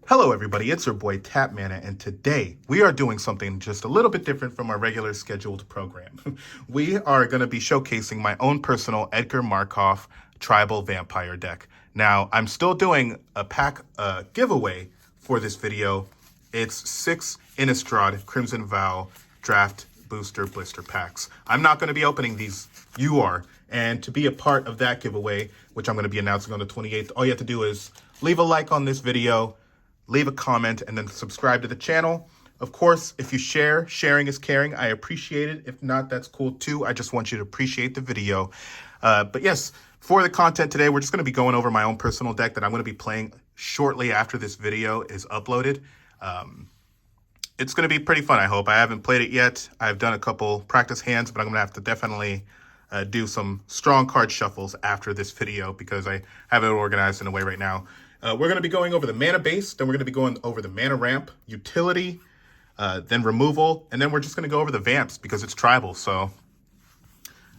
Hello everybody, it's your boy TapMana, and today we are doing something just a little bit different from our regular scheduled program. We are going to be showcasing my own personal Edgar Markov Tribal Vampire deck. Now, I'm still doing a pack giveaway for this video. It's 6 Innistrad Crimson Vow Draft Booster Blister packs. I'm not going to be opening these, you are. And to be a part of that giveaway, which I'm going to be announcing on the 28th, all you have to do is leave a like on this video, leave a comment, and then subscribe to the channel. Of course, if you share, sharing is caring. I appreciate it. If not, that's cool too. I just want you to appreciate the video. But yes, for the content today, we're just going to be going over my own personal deck that I'm going to be playing shortly after this video is uploaded. It's going to be pretty fun, I hope. I haven't played it yet. I've done a couple practice hands, but I'm going to have to definitely do some strong card shuffles after this video because I have it organized in a way right now. We're going to be going over the mana base, then we're going to be going over the mana ramp, utility, then removal, and then we're just going to go over the vamps because it's tribal. So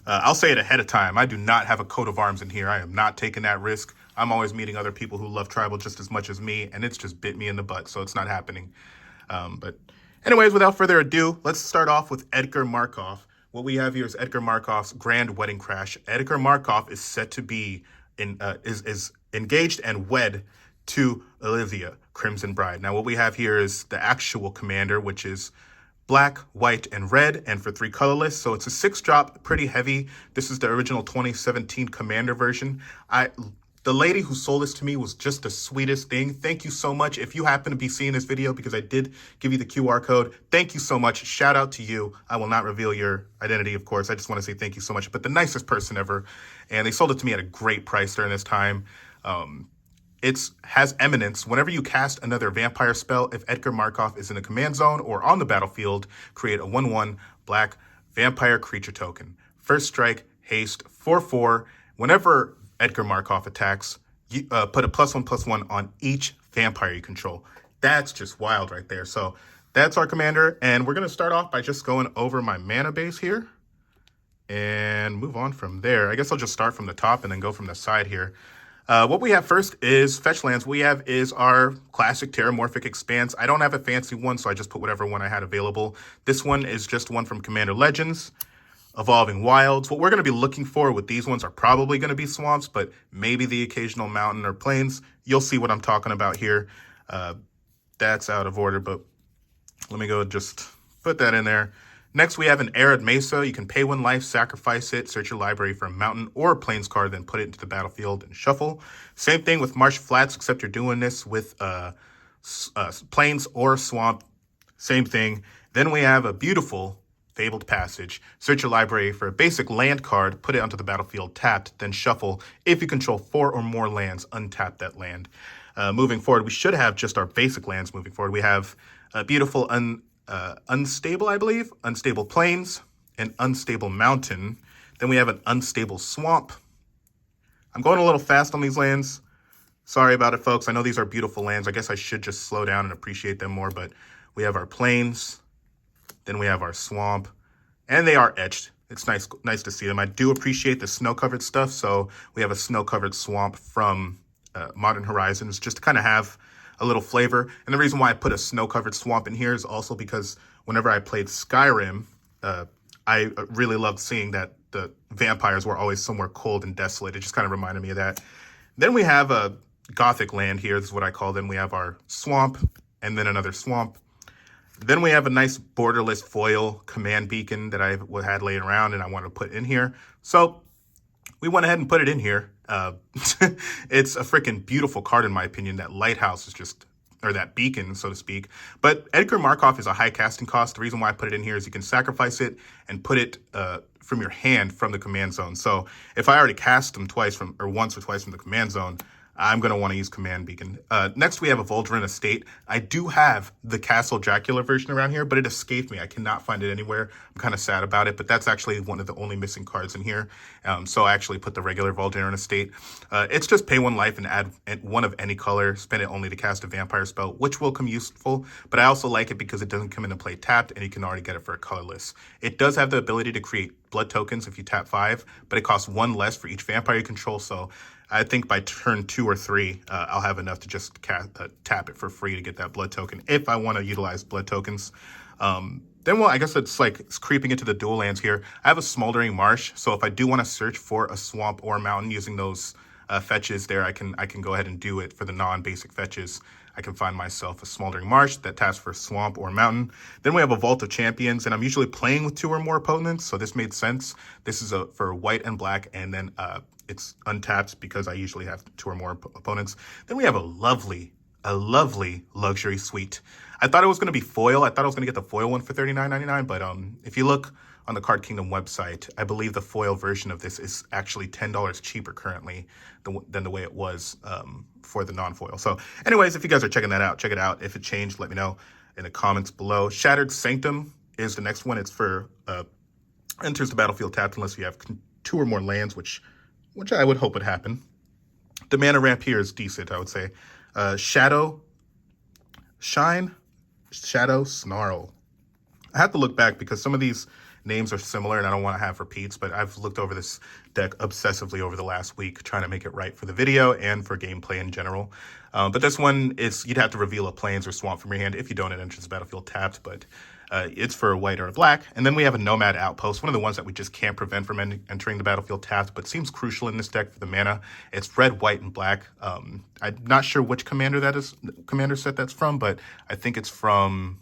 I'll say it ahead of time. I do not have a coat of arms in here. I am not taking that risk. I'm always meeting other people who love tribal just as much as me, and it's just bit me in the butt, so it's not happening. But anyways, without further ado, let's start off with Edgar Markov. What we have here is Edgar Markov's Grand Wedding Crash. Edgar Markov is set to be is engaged and wed to Olivia, Crimson Bride. Now, what we have here is the actual commander, which is black, white, and red, and for 3 colorless. So it's a 6-drop, pretty heavy. This is the original 2017 commander version. The lady who sold this to me was just the sweetest thing. Thank you so much. If you happen to be seeing this video, because I did give you the QR code, thank you so much. Shout out to you. I will not reveal your identity, of course. I just want to say thank you so much. But the nicest person ever. And they sold it to me at a great price during this time. It has Eminence. Whenever you cast another vampire spell, if Edgar Markov is in a command zone or on the battlefield, create a 1/1 black vampire creature token. First strike, haste, 4/4. Whenever Edgar Markov attacks, you put a +1/+1 on each vampire you control. That's just wild right there. So that's our commander. And we're going to start off by just going over my mana base here and move on from there. I guess I'll just start from the top and then go from the side here. What we have first is Fetchlands. What we have is our classic Terramorphic Expanse. I don't have a fancy one, so I just put whatever one I had available. This one is just one from Commander Legends. Evolving Wilds. What we're going to be looking for with these ones are probably going to be swamps, but maybe the occasional mountain or plains. You'll see what I'm talking about here. That's out of order, but let me go just put that in there. Next, we have an Arid Mesa. You can pay 1 life, sacrifice it, search your library for a mountain or a plains card, then put it into the battlefield and shuffle. Same thing with Marsh Flats, except you're doing this with plains or swamp. Same thing. Then we have a beautiful Fabled Passage. Search your library for a basic land card, put it onto the battlefield tapped, then shuffle. If you control 4 or more lands, untap that land. Moving forward, we should have just our basic lands moving forward. We have a beautiful Unstable, I believe, Unstable Plains, and Unstable Mountain. Then we have an Unstable Swamp. I'm going a little fast on these lands. Sorry about it, folks. I know these are beautiful lands. I guess I should just slow down and appreciate them more, but we have our Plains. Then we have our swamp, and they are etched. It's nice to see them. I do appreciate the snow-covered stuff, so we have a snow-covered swamp from Modern Horizons, just to kind of have a little flavor. And the reason why I put a snow-covered swamp in here is also because whenever I played Skyrim, I really loved seeing that the vampires were always somewhere cold and desolate. It just kind of reminded me of that. Then we have a Gothic land here. This is what I call them. We have our swamp, and then another swamp. Then we have a nice borderless foil command beacon that I had laying around and I wanted to put in here. So we went ahead and put it in here. It's a freaking beautiful card in my opinion. That lighthouse is just, or that beacon, so to speak. But Edgar Markov is a high casting cost. The reason why I put it in here is you can sacrifice it and put it from your hand from the command zone. So if I already cast them once or twice from the command zone, I'm going to want to use Command Beacon. Next, we have a Voldrin Estate. I do have the Castle Dracula version around here, but it escaped me. I cannot find it anywhere. I'm kind of sad about it, but that's actually one of the only missing cards in here. So I actually put the regular Vol'jin in a state. It's just pay 1 life and add 1 of any color, spend it only to cast a vampire spell, which will come useful. But I also like it because it doesn't come into play tapped, and you can already get it for a colorless. It does have the ability to create blood tokens if you tap 5, but it costs 1 less for each vampire you control. So I think by turn 2 or 3, I'll have enough to just tap it for free to get that blood token if I want to utilize blood tokens. Then, well, I guess it's creeping into the dual lands here. I have a Smoldering Marsh, so if I do want to search for a swamp or a mountain using those fetches there, I can go ahead and do it for the non-basic fetches. I can find myself a Smoldering Marsh that taps for swamp or mountain. Then we have a Vault of Champions, and I'm usually playing with 2 or more opponents, so this made sense. This is for white and black, and then it's untapped because I usually have 2 or more opponents. Then we have a lovely luxury suite. I thought it was going to be foil. I thought I was going to get the foil one for $39.99, but if you look on the Card Kingdom website, I believe the foil version of this is actually $10 cheaper currently than the way it was for the non-foil. So anyways, if you guys are checking that out, check it out. If it changed, let me know in the comments below. Shattered Sanctum is the next one. It's for enters the battlefield tapped unless you have 2 or more lands, which I would hope would happen. The mana ramp here is decent, I would say. Shadow Snarl. I have to look back because some of these names are similar and I don't want to have repeats, but I've looked over this deck obsessively over the last week trying to make it right for the video and for gameplay in general. But this one, you'd have to reveal a plains or swamp from your hand. If you don't, it enters the battlefield tapped, but it's for a white or a black. And then we have a Nomad Outpost, one of the ones that we just can't prevent from entering the battlefield tapped, but seems crucial in this deck for the mana. It's red, white, and black. I'm not sure which commander set that's from, but I think it's from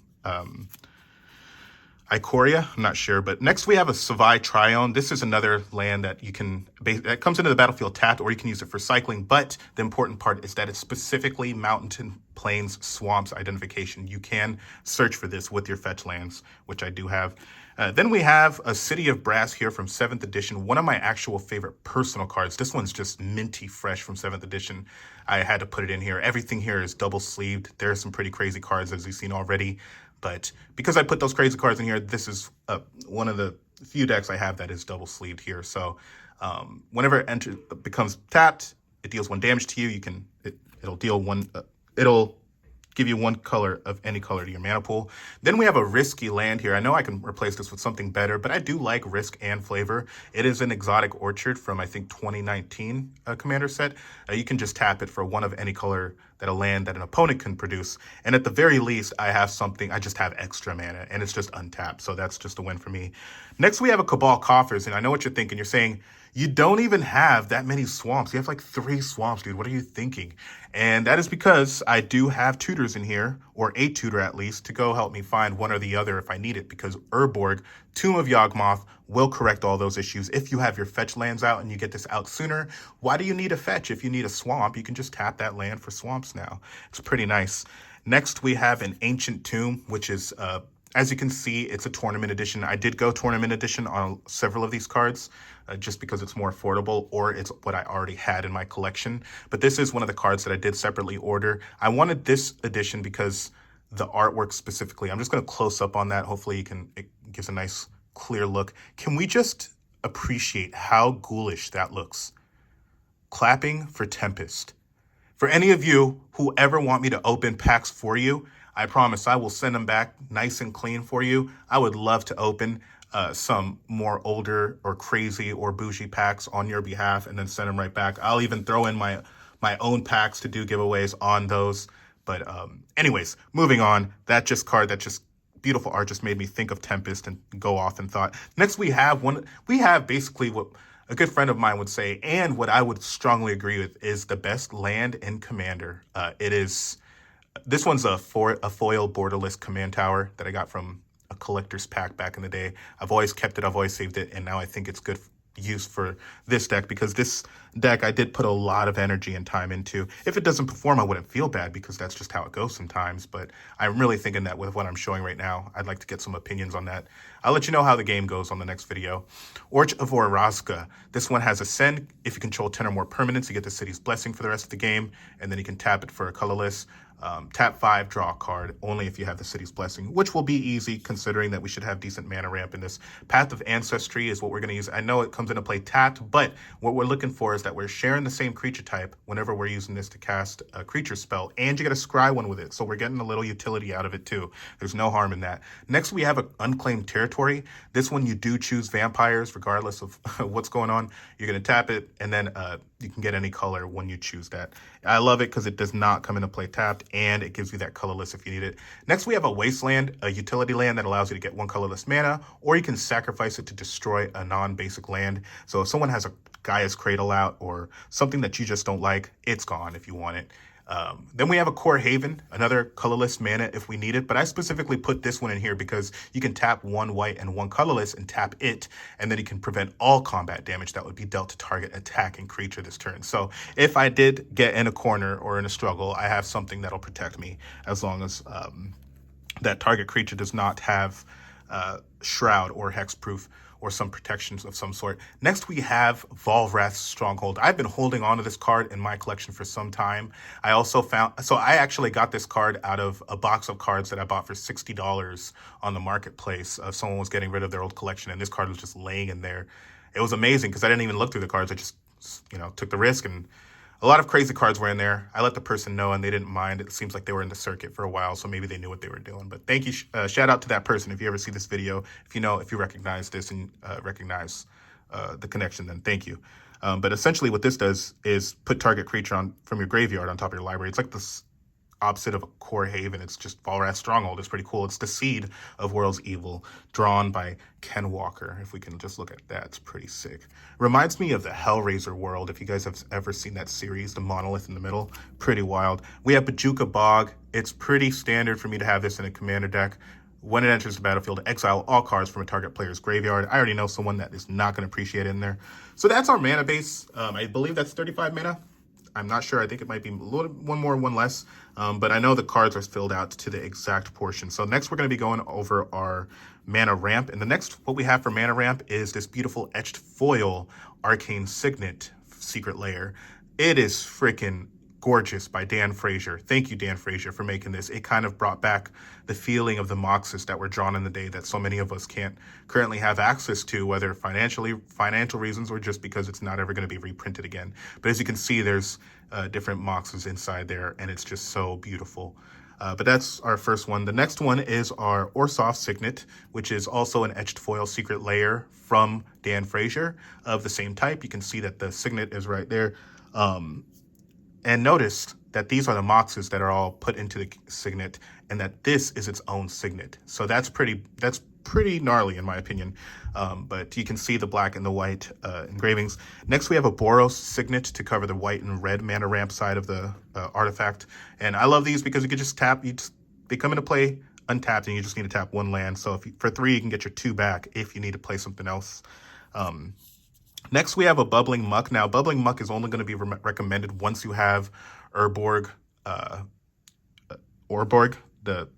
Ikoria, I'm not sure. But next we have a Savai Trione. This is another land that that comes into the battlefield tapped, or you can use it for cycling. But the important part is that it's specifically mountain, plains, swamps identification. You can search for this with your Fetchlands, which I do have. Then we have a City of Brass here from 7th edition. One of my actual favorite personal cards. This one's just minty fresh from 7th edition. I had to put it in here. Everything here is double sleeved. There are some pretty crazy cards as you've seen already. But because I put those crazy cards in here, this is one of the few decks I have that is double sleeved here. So whenever it becomes tapped, it deals 1 damage to you. It'll deal 1. It'll give you 1 color of any color to your mana pool. Then we have a risky land here. I know I can replace this with something better, but I do like risk and flavor. It is an Exotic Orchard from, I think, 2019 commander set. You can just tap it for 1 of any color that a land that an opponent can produce. And at the very least, I just have extra mana, and it's just untapped. So that's just a win for me. Next, we have a Cabal Coffers, and I know what you're thinking. You're saying, you don't even have that many swamps. You have like 3 swamps, dude. What are you thinking? And that is because I do have tutors in here, or a tutor at least, to go help me find one or the other if I need it, because Urborg, Tomb of Yawgmoth, will correct all those issues. If you have your fetch lands out and you get this out sooner, why do you need a fetch? If you need a swamp, you can just tap that land for swamps now. It's pretty nice. Next, we have an Ancient Tomb, which is, as you can see, it's a tournament edition. I did go tournament edition on several of these cards, just because it's more affordable, or it's what I already had in my collection. But this is one of the cards that I did separately order. I wanted this edition because the artwork specifically, I'm just going to close up on that. Hopefully it gives a nice clear look. Can we just appreciate how ghoulish that looks? Clapping for Tempest. For any of you who ever want me to open packs for you, I promise I will send them back nice and clean for you. I would love to open some more older or crazy or bougie packs on your behalf and then send them right back. I'll even throw in my own packs to do giveaways on those. But anyways, moving on. That beautiful art just made me think of Tempest and go off and thought. Next we have basically what a good friend of mine would say, and what I would strongly agree with, is the best land in Commander. This one's a foil borderless command tower that I got from a collector's pack back in the day. I've always kept it, I've always saved it, and now I think it's good use for this deck, because this deck I did put a lot of energy and time into. If it doesn't perform, I wouldn't feel bad, because that's just how it goes sometimes. But I'm really thinking that with what I'm showing right now, I'd like to get some opinions on that. I'll let you know how the game goes on the next video. Orch of Orazca. This one has Ascend. If you control 10 or more permanents, you get the city's blessing for the rest of the game, and then you can tap it for a colorless. Tap 5, draw a card, only if you have the City's Blessing, which will be easy considering that we should have decent mana ramp in this. Path of Ancestry is what we're going to use. I know it comes into play tapped, but what we're looking for is that we're sharing the same creature type whenever we're using this to cast a creature spell, and you get to scry one with it, so we're getting a little utility out of it too. There's no harm in that. Next, we have an Unclaimed Territory. This one, you do choose vampires, regardless of what's going on. You're going to tap it, and then you can get any color when you choose that. I love it because it does not come into play tapped, and it gives you that colorless if you need it. Next, we have a Wasteland, a utility land that allows you to get 1 colorless mana, or you can sacrifice it to destroy a non-basic land. So if someone has a Gaia's Cradle out or something that you just don't like, it's gone if you want it. Then we have a Core Haven, another colorless mana if we need it, but I specifically put this one in here because you can tap 1 white and 1 colorless and tap it, and then you can prevent all combat damage that would be dealt to target attacking creature this turn. So if I did get in a corner or in a struggle, I have something that'll protect me as long as that target creature does not have Shroud or Hexproof or some protections of some sort. Next, we have Volrath's Stronghold. I've been holding on to this card in my collection for some time. I actually got this card out of a box of cards that I bought for $60 on the marketplace. Someone was getting rid of their old collection, and this card was just laying in there. It was amazing because I didn't even look through the cards. I just, took the risk, and a lot of crazy cards were in there. I let the person know, and they didn't mind. It seems like they were in the circuit for a while, so maybe they knew what they were doing. But thank you. Shout out to that person. If you ever see this video, if you recognize this and recognize the connection, then thank you. But essentially what this does is put target creature from your graveyard on top of your library. It's like this opposite of a Core Haven. It's just Volrath's Stronghold. It's pretty cool. It's the Seed of World's Evil, drawn by Ken Walker. If we can just look at that, it's pretty sick. Reminds me of the Hellraiser world, if you guys have ever seen that series, the monolith in the middle. Pretty wild. We have Bajuka Bog. It's pretty standard for me to have this in a commander deck. When it enters the battlefield, exile all cards from a target player's graveyard. I already know someone that is not going to appreciate it in there. So that's our mana base. I believe that's 35 mana. I'm not sure. I think it might be one more, one less. But I know the cards are filled out to the exact portion. So next we're going to be going over our mana ramp. And the next, what we have for mana ramp is this beautiful etched foil Arcane Signet secret layer. It is freaking gorgeous by Dan Frazier. Thank you, Dan Frazier, for making this. It kind of brought back the feeling of the Moxes that were drawn in the day that so many of us can't currently have access to, whether financial reasons or just because it's not ever going to be reprinted again. But as you can see, there's different Moxes inside there, and it's just so beautiful. But that's our first one. The next one is our Orzhov Signet, which is also an etched foil secret layer from Dan Frazier of the same type. You can see that the Signet is right there. And notice that these are the Moxes that are all put into the Signet, and that this is its own Signet. So that's pretty gnarly in my opinion. But you can see the black and the white engravings. Next, we have a Boros Signet to cover the white and red mana ramp side of the artifact. And I love these because you can just tap. They come into play untapped, and you just need to tap 1 land. So for 3, you can get your 2 back if you need to play something else. Next, we have a Bubbling Muck. Now, Bubbling Muck is only going to be recommended once you have Urborg, the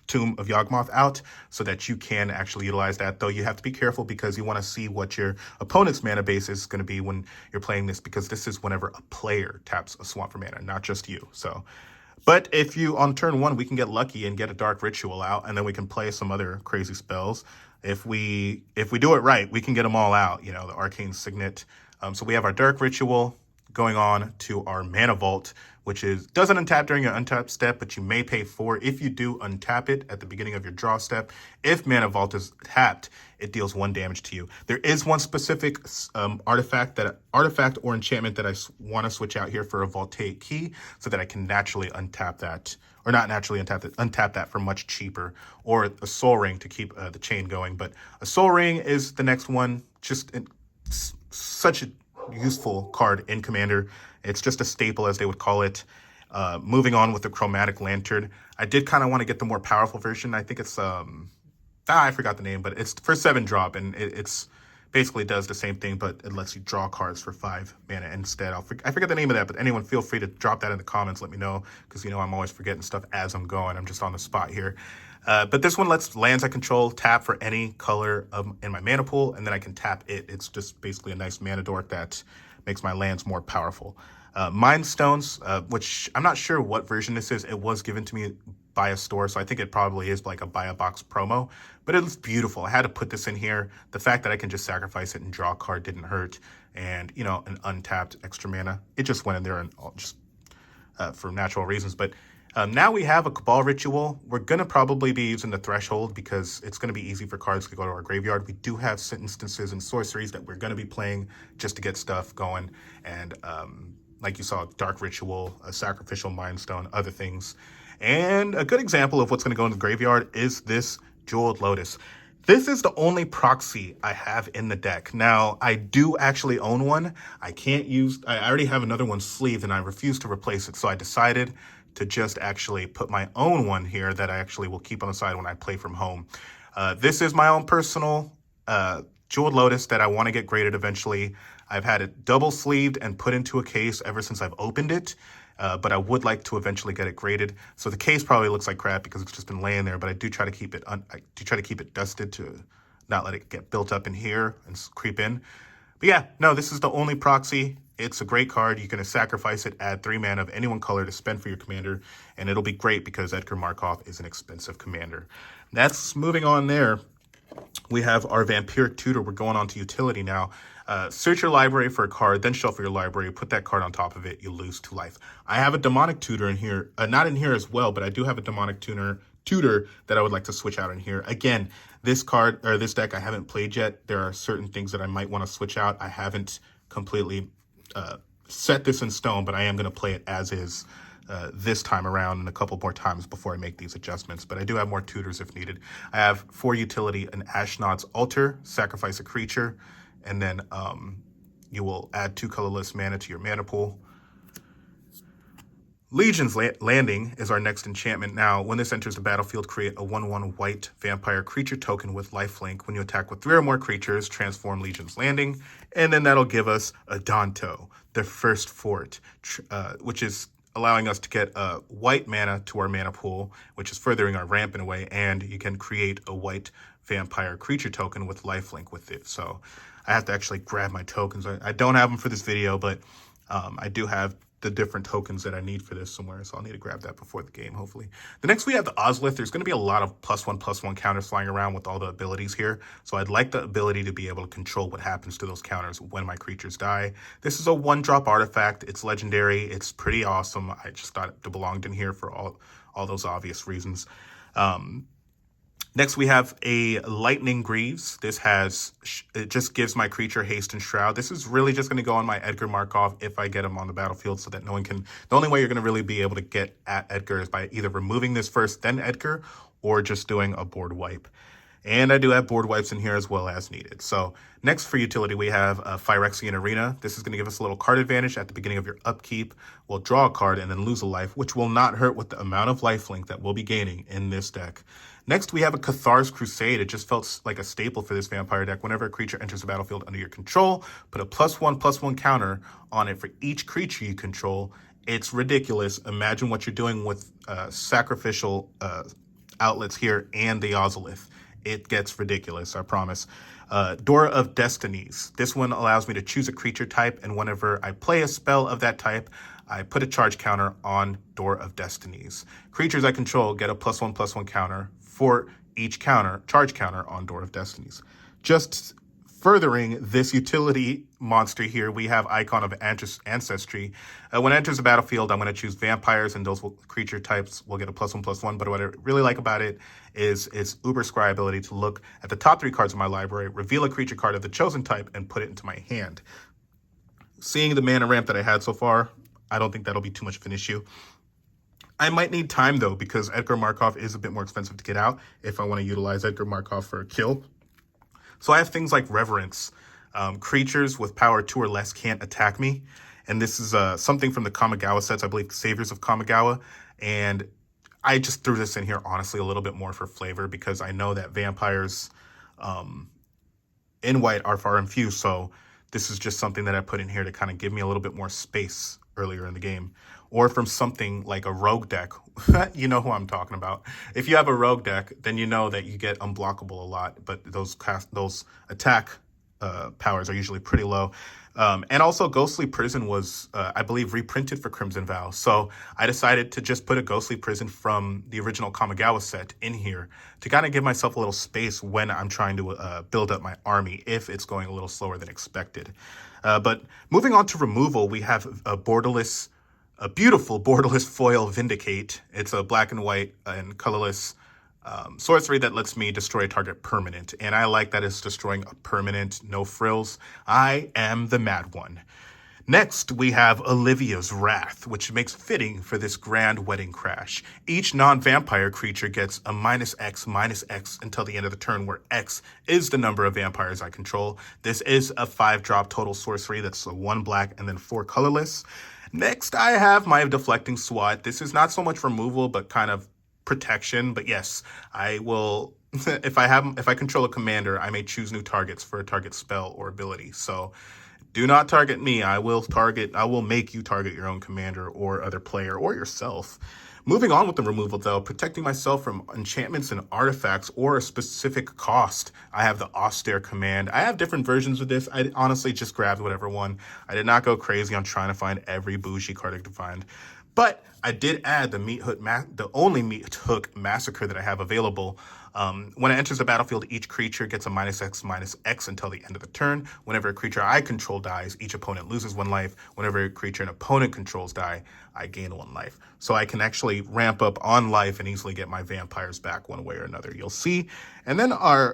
Tomb of Yawgmoth out, so that you can actually utilize that. Though you have to be careful because you want to see what your opponent's mana base is going to be when you're playing this, because this is whenever a player taps a swamp for mana, not just you. So, but if you, on turn 1, we can get lucky and get a Dark Ritual out, and then we can play some other crazy spells. If we do it right, we can get them all out, the Arcane Signet. So we have our Dark Ritual going on to our Mana Vault, which doesn't untap during your untap step, but you may pay 4 if you do untap it at the beginning of your draw step. If Mana Vault is tapped, it deals 1 damage to you. There is one specific artifact or enchantment that I want to switch out here for a Voltaic Key, so that I can naturally untap that. Or not naturally untap that for much cheaper, or a Soul Ring to keep the chain going. But a Soul Ring is the next one. Such a useful card in Commander. It's just a staple, as they would call it. Moving on with the Chromatic Lantern. I did kind of want to get the more powerful version. I think it's, I forgot the name, but it's for 7 drop, and it's basically does the same thing, but it lets you draw cards for 5 mana instead. I forget the name of that, but anyone feel free to drop that in the comments. Let me know, because I'm always forgetting stuff as I'm going. I'm just on the spot here. But this one lets lands I control tap for any color in my mana pool, and then I can tap it. It's just basically a nice mana dork that makes my lands more powerful. Mind Stones, which I'm not sure what version this is. It was given to me by a store, so I think it probably is like a buy a box promo, but it looks beautiful. I had to put this in here. The fact that I can just sacrifice it and draw a card didn't hurt, and you know, an untapped extra mana, it just went in there and just for natural reasons. But now we have a Cabal Ritual. We're gonna probably be using the Threshold because it's gonna be easy for cards to go to our graveyard. We do have instances and sorceries that we're gonna be playing just to get stuff going, and like you saw, Dark Ritual, a Sacrificial Mind Stone, other things. And a good example of what's going to go in the graveyard is this Jeweled Lotus. This is the only proxy I have in the deck. Now, I do actually own one. I already have another one sleeved and I refuse to replace it. So I decided to just actually put my own one here that I actually will keep on the side when I play from home. This is my own personal Jeweled Lotus that I want to get graded eventually. I've had it double sleeved and put into a case ever since I've opened it, but I would like to eventually get it graded. So the case probably looks like crap because it's just been laying there, but I do try to keep it dusted to not let it get built up in here and creep in. But yeah, no, this is the only proxy. It's a great card. You can sacrifice it, add 3 mana of any one color to spend for your commander, and it'll be great because Edgar Markov is an expensive commander. That's moving on there. We have our Vampiric Tutor. We're going on to utility now. Search your library for a card, then shuffle your library, put that card on top of it, you lose 2 life. I have a Demonic Tutor in here, not in here as well, but I do have a Demonic Tutor that I would like to switch out in here. Again, this deck I haven't played yet. There are certain things that I might want to switch out. I haven't completely set this in stone, but I am going to play it as is this time around and a couple more times before I make these adjustments. But I do have more tutors if needed. I have for utility an Ashnod's Altar, sacrifice a creature, and then you will add 2 colorless mana to your mana pool. Legion's Landing is our next enchantment. Now, when this enters the battlefield, create a 1/1 white vampire creature token with lifelink. When you attack with 3 or more creatures, transform Legion's Landing, and then that'll give us a Danto, the first fort, which is allowing us to get white mana to our mana pool, which is furthering our ramp in a way, and you can create a white vampire creature token with lifelink with it. So I have to actually grab my tokens. I don't have them for this video, but I do have the different tokens that I need for this somewhere, so I'll need to grab that before the game, hopefully. The next we have the Ozolith. There's going to be a lot of +1/+1 counters flying around with all the abilities here, so I'd like the ability to be able to control what happens to those counters when my creatures die. This is a 1-drop artifact. It's legendary. It's pretty awesome. I just thought it belonged in here for all those obvious reasons. Next, we have a Lightning Greaves. It just gives my creature haste and shroud. This is really just going to go on my Edgar Markov if I get him on the battlefield so that no one can... The only way you're going to really be able to get at Edgar is by either removing this first, then Edgar, or just doing a board wipe. And I do have board wipes in here as well as needed. So next for utility, we have a Phyrexian Arena. This is going to give us a little card advantage at the beginning of your upkeep. We'll draw a card and then lose a life, which will not hurt with the amount of lifelink that we'll be gaining in this deck. Next, we have a Cathar's Crusade. It just felt like a staple for this vampire deck. Whenever a creature enters the battlefield under your control, put a +1/+1 counter on it for each creature you control. It's ridiculous. Imagine what you're doing with sacrificial outlets here and the Ozolith. It gets ridiculous, I promise. Door of Destinies. This one allows me to choose a creature type, and whenever I play a spell of that type, I put a charge counter on Door of Destinies. Creatures I control get a +1/+1 counter for each charge counter on Door of Destinies. Just furthering this utility monster here, we have Icon of Ancestry. When it enters the battlefield, I'm going to choose vampires, and those creature types will get a +1/+1. But what I really like about it is its Uber Scry ability to look at the top 3 cards of my library, reveal a creature card of the chosen type, and put it into my hand. Seeing the mana ramp that I had so far, I don't think that'll be too much of an issue. I might need time, though, because Edgar Markov is a bit more expensive to get out if I want to utilize Edgar Markov for a kill. So I have things like Reverence. Creatures with power 2 or less can't attack me. And this is something from the Kamigawa sets, I believe, Saviors of Kamigawa. And I just threw this in here, honestly, a little bit more for flavor because I know that vampires in white are far and few. So this is just something that I put in here to kind of give me a little bit more space earlier in the game. Or from something like a rogue deck. You know who I'm talking about. If you have a rogue deck, then you know that you get unblockable a lot, but those attack powers are usually pretty low. And also Ghostly Prison was, I believe, reprinted for Crimson Vow. So I decided to just put a Ghostly Prison from the original Kamigawa set in here to kind of give myself a little space when I'm trying to build up my army if it's going a little slower than expected. But moving on to removal, we have a Borderless, a beautiful Borderless foil Vindicate. It's a black and white and colorless sorcery that lets me destroy a target permanent, and I like that it's destroying a permanent, no frills. I am the mad one. Next, we have Olivia's Wrath, which makes fitting for this grand wedding crash. Each non-vampire creature gets a -X until the end of the turn, where X is the number of vampires I control. This is a 5-drop total sorcery that's a 1 black and then 4 colorless. Next, I have my Deflecting Swat. This is not so much removal, but kind of protection. But yes, I will, if I control a commander, I may choose new targets for a target spell or ability. So do not target me. I will make you target your own commander or other player or yourself. Moving on with the removal though, protecting myself from enchantments and artifacts or a specific cost. I have the Austere Command. I have different versions of this. I honestly just grabbed whatever one. I did not go crazy on trying to find every bougie card I could find. But I did add the only Meat Hook Massacre that I have available. When it enters the battlefield, each creature gets a -X until the end of the turn. Whenever a creature I control dies, each opponent loses 1 life. Whenever a creature an opponent controls die, I gain 1 life. So I can actually ramp up on life and easily get my vampires back one way or another. You'll see. And then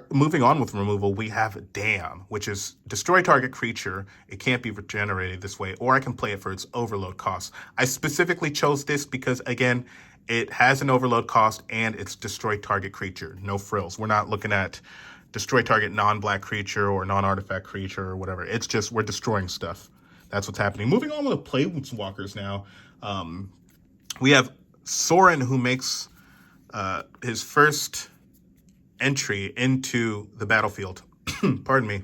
moving on with removal, we have Damn, which is destroy target creature. It can't be regenerated this way, or I can play it for its overload cost. I specifically chose this because, again, it has an overload cost and it's destroy target creature. No frills. We're not looking at destroy target non-black creature or non-artifact creature or whatever. It's just we're destroying stuff. That's what's happening. Moving on with the Planeswalkers now. We have Sorin, who makes his first entry into the battlefield. Pardon me.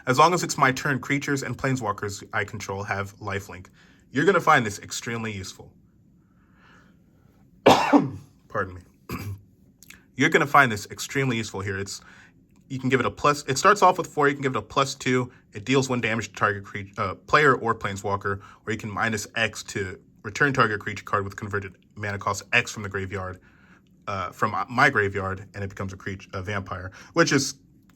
As long as it's my turn, creatures and Planeswalkers I control have lifelink. You're going to find this extremely useful. Pardon me. You're going to find this extremely useful here. You can give it a plus. It starts off with 4. You can give it a +2. It deals 1 damage to target player or Planeswalker, or you can -X to return target creature card with converted mana cost X from the graveyard, from my graveyard, and it becomes a vampire,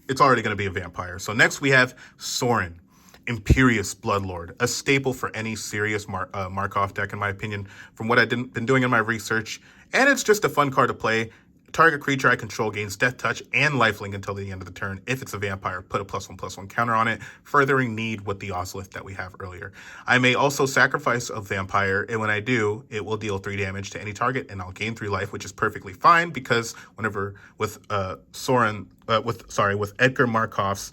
it's already going to be a vampire. So next we have Sorin, Imperious Bloodlord, a staple for any serious Markov deck, in my opinion, from what I've been doing in my research. And it's just a fun card to play. Target creature I control gains Death Touch and Lifelink until the end of the turn. If it's a vampire, put a +1/+1 counter on it, furthering need with the Ozolith that we have earlier. I may also sacrifice a vampire, and when I do, it will deal 3 damage to any target, and I'll gain 3 life, which is perfectly fine because whenever with Edgar Markov's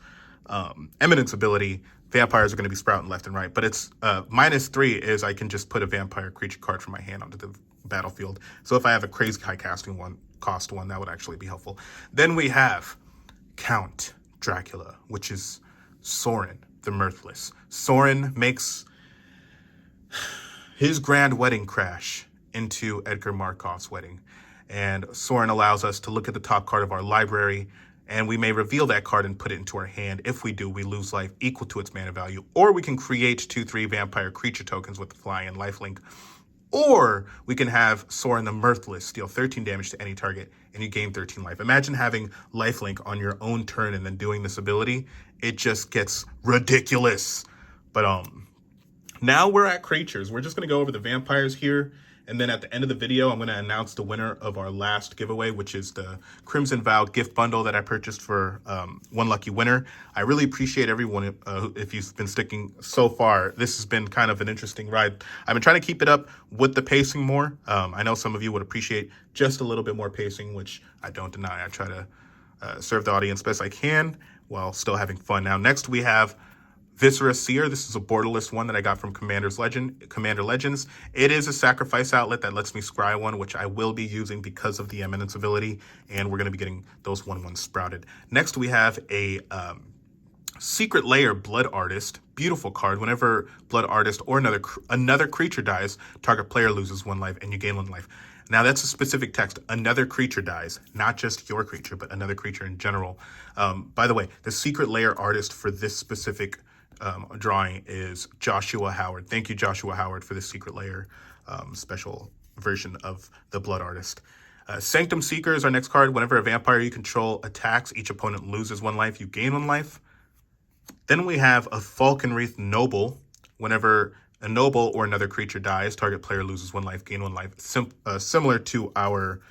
Eminence ability, vampires are going to be sprouting left and right. But it's -3 is I can just put a vampire creature card from my hand onto the battlefield. So if I have a crazy high casting cost one, that would actually be helpful. Then we have Count Dracula, which is Sorin the Mirthless. Sorin makes his grand wedding crash into Edgar Markov's wedding. And Sorin allows us to look at the top card of our library, and we may reveal that card and put it into our hand. If we do, we lose life equal to its mana value. Or we can create 2/3 vampire creature tokens with the fly and lifelink. Or we can have Sorin the Mirthless deal 13 damage to any target, and you gain 13 life. Imagine having lifelink on your own turn and then doing this ability. It just gets ridiculous. But now we're at creatures. We're just going to go over the vampires here. And then at the end of the video, I'm going to announce the winner of our last giveaway, which is the Crimson Vow gift bundle that I purchased for one lucky winner. I really appreciate everyone if you've been sticking so far. This has been kind of an interesting ride. I've been trying to keep it up with the pacing more. I know some of you would appreciate just a little bit more pacing, which I don't deny. I try to serve the audience best I can while still having fun. Now, next we have Viscera Seer. This is a borderless one that I got from Commander Legends. It is a sacrifice outlet that lets me scry one, which I will be using because of the Eminence ability, and we're going to be getting those 1/1 sprouted. Next, we have a Secret Lair Blood Artist. Beautiful card. Whenever Blood Artist or another creature dies, target player loses 1 life, and you gain 1 life. Now that's a specific text. Another creature dies, not just your creature, but another creature in general. By the way, the secret layer artist for this specific drawing is Joshua Howard. Thank you, Joshua Howard, for the secret layer special version of the Blood Artist. Sanctum Seeker is our next card. Whenever a vampire you control attacks, each opponent loses 1 life, you gain 1 life. Then we have a Falconwreath Noble. Whenever a noble or another creature dies, target player loses 1 life, gain 1 life. Similar to our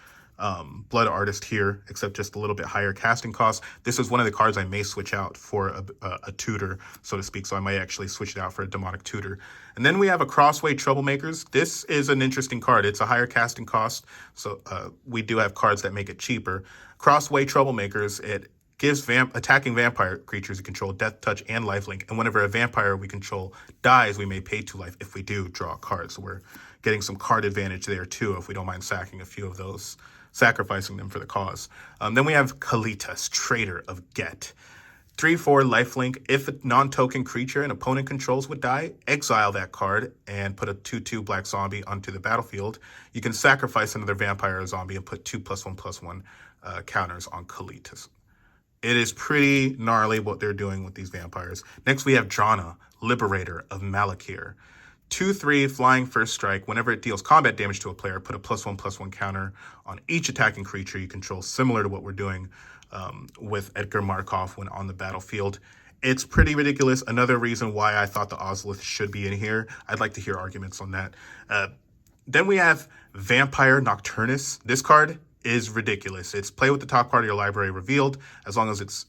Blood Artist here, except just a little bit higher casting cost. This is one of the cards I may switch out for a tutor, so to speak, so I might actually switch it out for a demonic tutor. And then we have a Crossway Troublemakers. This is an interesting card. It's a higher casting cost, so we do have cards that make it cheaper. Crossway Troublemakers, it gives attacking vampire creatures you control death touch and lifelink, and whenever a vampire we control dies, we may pay 2 life if we do draw a card. So we're getting some card advantage there too if we don't mind sacking a few of those, sacrificing them for the cause. Then we have Kalitas, Traitor of Get. 3/4 lifelink. If a non-token creature an opponent controls would die, exile that card and put a 2/2 black zombie onto the battlefield. You can sacrifice another vampire or zombie and put 2+1/+1 counters on Kalitas. It is pretty gnarly what they're doing with these vampires. Next, we have Drana, Liberator of Malakir. 2/3 flying first strike. Whenever it deals combat damage to a player, put a +1/+1 counter on each attacking creature you control, similar to what we're doing with Edgar Markov when on the battlefield. It's pretty ridiculous. Another reason why I thought the Ozolith should be in here. I'd like to hear arguments on that. Then we have Vampire Nocturnus. This card is ridiculous. It's play with the top card of your library revealed, as long as it's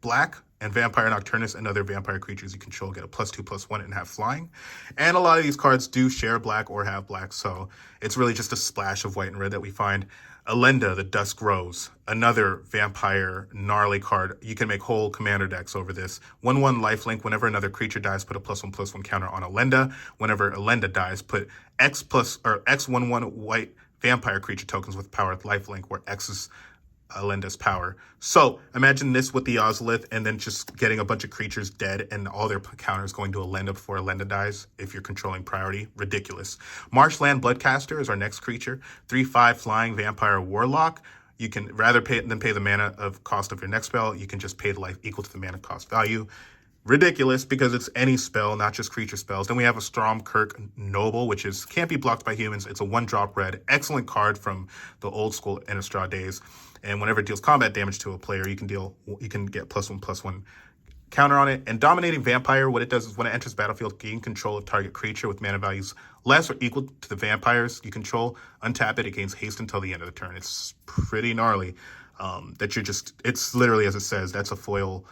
black, and Vampire Nocturnus and other vampire creatures you control get a +2/+1 and have flying. And a lot of these cards do share black or have black, so it's really just a splash of white and red that we find. Elenda, the Dusk Rose, another vampire gnarly card. You can make whole commander decks over this. 1/1 lifelink. Whenever another creature dies, put a +1/+1 counter on Elenda. Whenever Elenda dies, put X1/1 white vampire creature tokens with power with lifelink, where X is Elenda's power. So imagine this with the Ozolith and then just getting a bunch of creatures dead and all their counters going to Elenda before Elenda dies if you're controlling priority. Ridiculous. Marshland Bloodcaster is our next creature. 3/5 flying vampire warlock. You can rather pay the mana of cost of your next spell, you can just pay the life equal to the mana cost value. Ridiculous because it's any spell, not just creature spells. Then we have a Strom Kirk Noble, which can't be blocked by humans. It's a 1-drop red. Excellent card from the old school Innistrad days. And whenever it deals combat damage to a player, you can get +1/+1 counter on it. And Dominating Vampire, what it does is when it enters battlefield, gain control of target creature with mana values less or equal to the vampires you control. Untap it, it gains haste until the end of the turn. It's pretty gnarly. It's literally as it says, that's a foil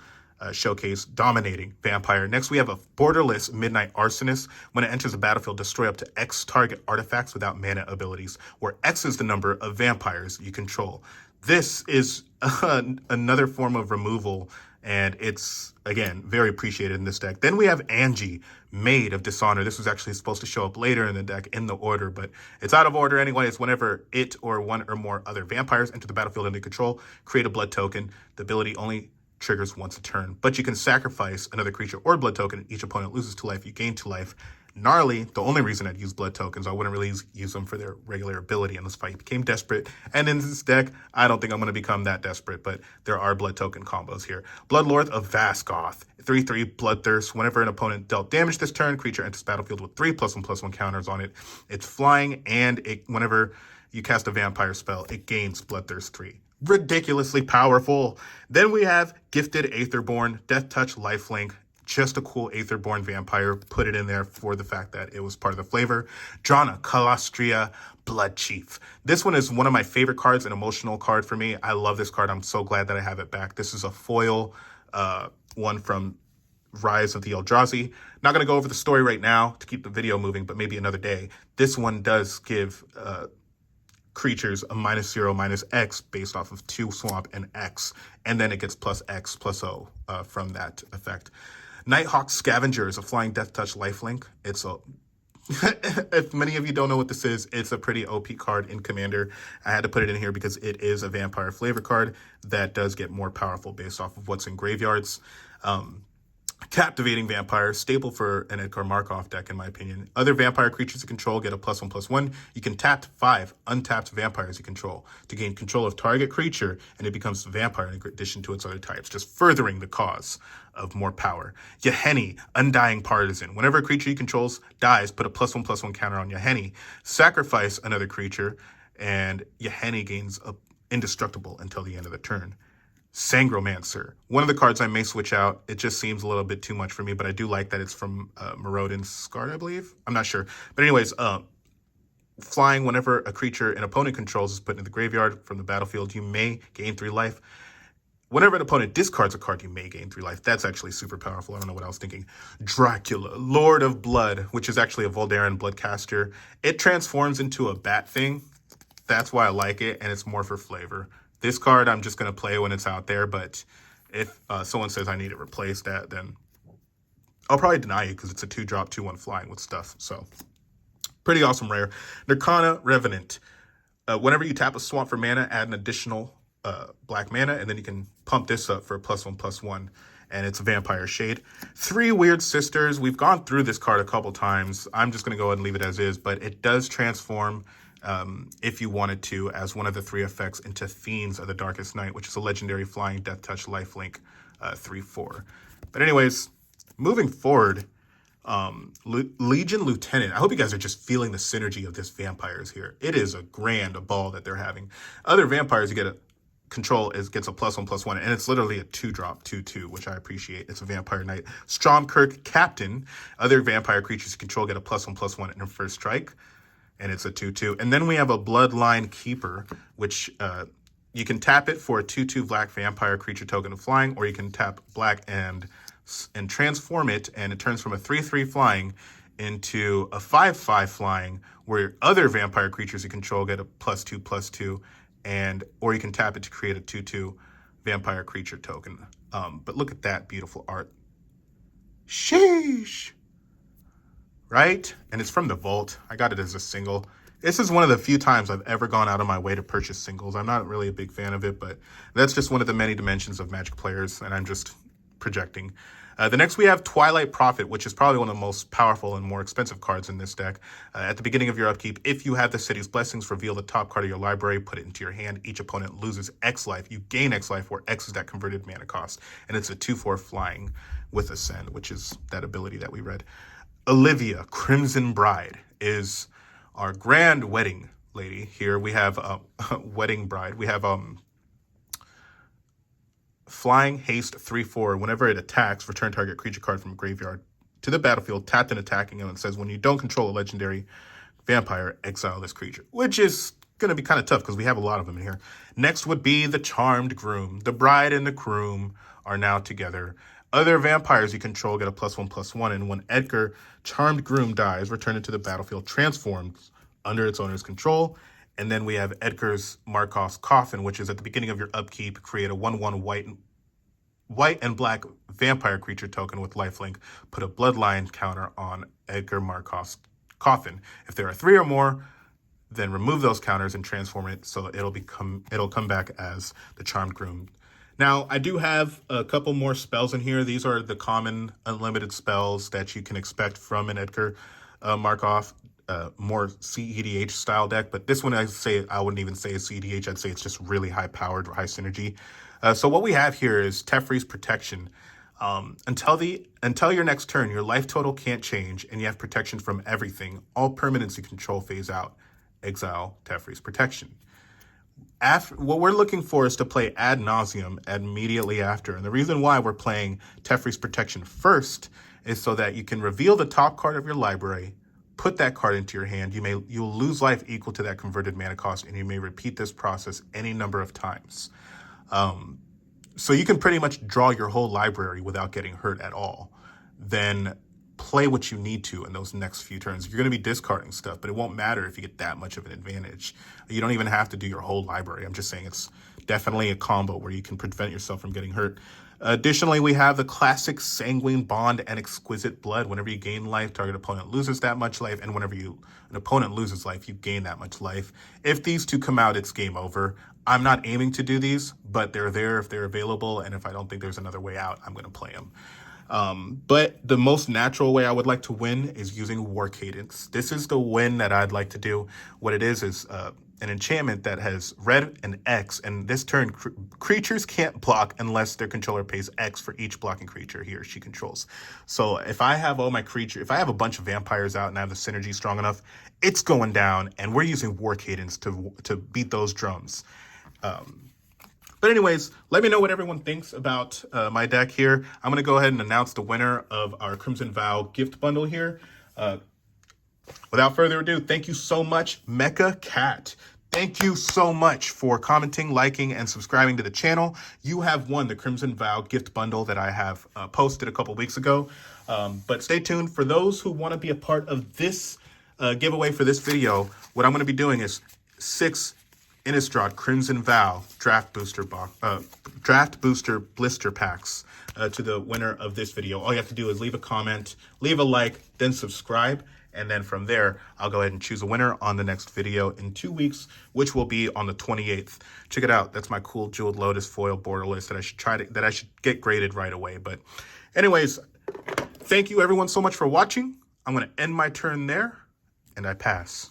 showcase. Dominating Vampire. Next, we have a Borderless Midnight Arsonist. When it enters the battlefield, destroy up to X target artifacts without mana abilities, where X is the number of vampires you control. This is another form of removal, and it's, again, very appreciated in this deck. Then we have Angie, Maid of Dishonor. This was actually supposed to show up later in the deck in the order, but it's out of order anyway. It's whenever it or one or more other vampires enter the battlefield under control, create a blood token. The ability only triggers once a turn, but you can sacrifice another creature or blood token. Each opponent loses 2 life, you gain 2 life. Gnarly. The only reason I'd use blood tokens, I wouldn't really use them for their regular ability unless I became desperate. And in this deck, I don't think I'm going to become that desperate, but there are blood token combos here. Bloodlord of Vaskoth. 3/3 Bloodthirst. Whenever an opponent dealt damage this turn, creature enters battlefield with 3 +1/+1 counters on it. It's flying, and whenever you cast a vampire spell, it gains Bloodthirst 3. Ridiculously powerful. Then we have Gifted Aetherborn, Death Touch, Lifelink. Just a cool Aetherborn vampire. Put it in there for the fact that it was part of the flavor. Drana, Calastria, Blood Chief. This one is one of my favorite cards, an emotional card for me. I love this card. I'm so glad that I have it back. This is a foil one from Rise of the Eldrazi. Not going to go over the story right now to keep the video moving, but maybe another day. This one does give creatures a -0/-X based off of 2 swamp and X, and then it gets +X/+O from that effect. Nighthawk Scavenger is a flying death touch lifelink. It's a if many of you don't know what this is, it's a pretty OP card in Commander. I had to put it in here because it is a vampire flavor card that does get more powerful based off of what's in graveyards. Captivating Vampire, staple for an Edgar Markov deck, in my opinion. Other vampire creatures you control get a +1/+1. You can tap 5 untapped vampires you control to gain control of target creature, and it becomes vampire in addition to its other types, just furthering the cause of more power. Yahenni, Undying Partisan. Whenever a creature you control dies, put a +1/+1 counter on Yahenni. Sacrifice another creature, and Yahenni gains a indestructible until the end of the turn. Sangromancer. One of the cards I may switch out. It just seems a little bit too much for me, but I do like that it's from Maraudin Scarred, I believe. I'm not sure. But anyways, flying whenever a creature an opponent controls is put into the graveyard from the battlefield, you may gain 3 life. Whenever an opponent discards a card, you may gain 3 life. That's actually super powerful. I don't know what I was thinking. Dracula, Lord of Blood, which is actually a Voldaren Bloodcaster. It transforms into a bat thing. That's why I like it, and it's more for flavor. This card I'm just going to play when it's out there, but if someone says I need it replaced, then I'll probably deny it because it's a 2-drop, 2/1 flying with stuff. So, pretty awesome rare. Nirkana Revenant. Whenever you tap a swamp for mana, add an additional black mana, and then you can pump this up for a +1/+1, and it's a Vampire Shade. 3 Weird Sisters. We've gone through this card a couple times. I'm just going to go ahead and leave it as is, but it does transform if you wanted to, as one of the 3 effects, into Fiends of the Darkest Night, which is a legendary flying Death Touch lifelink 3/4. But anyways, moving forward, Legion Lieutenant. I hope you guys are just feeling the synergy of this vampires here. It is a grand ball that they're having. Other vampires you get a control gets a +1/+1, and it's literally a 2-drop 2/2, which I appreciate. It's a Vampire Knight. Strom Kirk Captain. Other vampire creatures you control get a +1/+1 in first strike, and it's a 2/2. And then we have a Bloodline Keeper, which you can tap it for a 2/2 black vampire creature token of flying, or you can tap black and transform it, and it turns from a 3/3 flying into a 5/5 flying, where other vampire creatures you control get a +2/+2, or you can tap it to create a 2/2 vampire creature token. But look at that beautiful art. Sheesh! Right? And it's from the vault. I got it as a single. This is one of the few times I've ever gone out of my way to purchase singles. I'm not really a big fan of it, but that's just one of the many dimensions of Magic players, and I'm just projecting. The next we have Twilight Profit, which is probably one of the most powerful and more expensive cards in this deck. At the beginning of your upkeep, if you have the City's Blessings, reveal the top card of your library, put it into your hand. Each opponent loses X life. You gain X life, where X is that converted mana cost. And it's a 2/4 flying with Ascend, which is that ability that we read. Olivia, Crimson Bride, is our grand wedding lady here. We have Wedding Bride. We have Flying Haste 3/4. Whenever it attacks, return target creature card from a graveyard to the battlefield, tapped and attacking, and it says when you don't control a legendary vampire, exile this creature, which is going to be kind of tough because we have a lot of them in here. Next would be the Charmed Groom. The bride and the groom are now together. Other vampires you control get a +1/+1, and when Edgar Charmed Groom dies, return it to the battlefield, transforms under its owner's control. And then we have Edgar's Markov's Coffin, which is at the beginning of your upkeep, create a 1/1 white and black vampire creature token with lifelink. Put a bloodline counter on Edgar Markov's Coffin. If there are 3 or more, then remove those counters and transform it so it'll come back as the Charmed Groom. Now, I do have a couple more spells in here. These are the common unlimited spells that you can expect from an Edgar Markov, more CEDH style deck. But this one, I wouldn't even say it's CEDH. I'd say it's just really high powered, high synergy. So what we have here is Teferi's Protection. Until your next turn, your life total can't change, and you have protection from everything. All permanents you control phase out. Exile Teferi's Protection. What we're looking for is to play Ad Nauseam immediately after. And the reason why we're playing Teferi's Protection first is so that you can reveal the top card of your library, put that card into your hand. You'll lose life equal to that converted mana cost, and you may repeat this process any number of times. So you can pretty much draw your whole library without getting hurt at all. Then play what you need to in those next few turns. You're going to be discarding stuff, but it won't matter if you get that much of an advantage. You don't even have to do your whole library. I'm just saying it's definitely a combo where you can prevent yourself from getting hurt. Additionally, we have the classic Sanguine Bond and Exquisite Blood. Whenever you gain life, target opponent loses that much life, and whenever an opponent loses life, you gain that much life. If these two come out, it's game over. I'm not aiming to do these, but they're there if they're available, and if I don't think there's another way out, I'm going to play them. But the most natural way I would like to win is using War Cadence. This is the win that I'd like to do. What it is an enchantment that has red and X, and this turn creatures can't block unless their controller pays X for each blocking creature he or she controls. So if I have all my creatures, if I have a bunch of vampires out and I have the synergy strong enough, it's going down, and we're using War Cadence to beat those drums. But anyways, let me know what everyone thinks about my deck here. I'm going to go ahead and announce the winner of our Crimson Vow gift bundle here. Without further ado, thank you so much, Mecha Cat. Thank you so much for commenting, liking, and subscribing to the channel. You have won the Crimson Vow gift bundle that I have posted a couple weeks ago. But stay tuned. For those who want to be a part of this giveaway for this video, what I'm going to be doing is 6 Innistrad Crimson Vow draft booster blister packs to the winner of this video. All you have to do is leave a comment, leave a like, then subscribe, and then from there I'll go ahead and choose a winner on the next video in 2 weeks, which will be on the 28th. Check it out. That's my cool Jeweled Lotus foil Borderless that I should get graded right away. But anyways, thank you everyone so much for watching. I'm going to end my turn there, and I pass.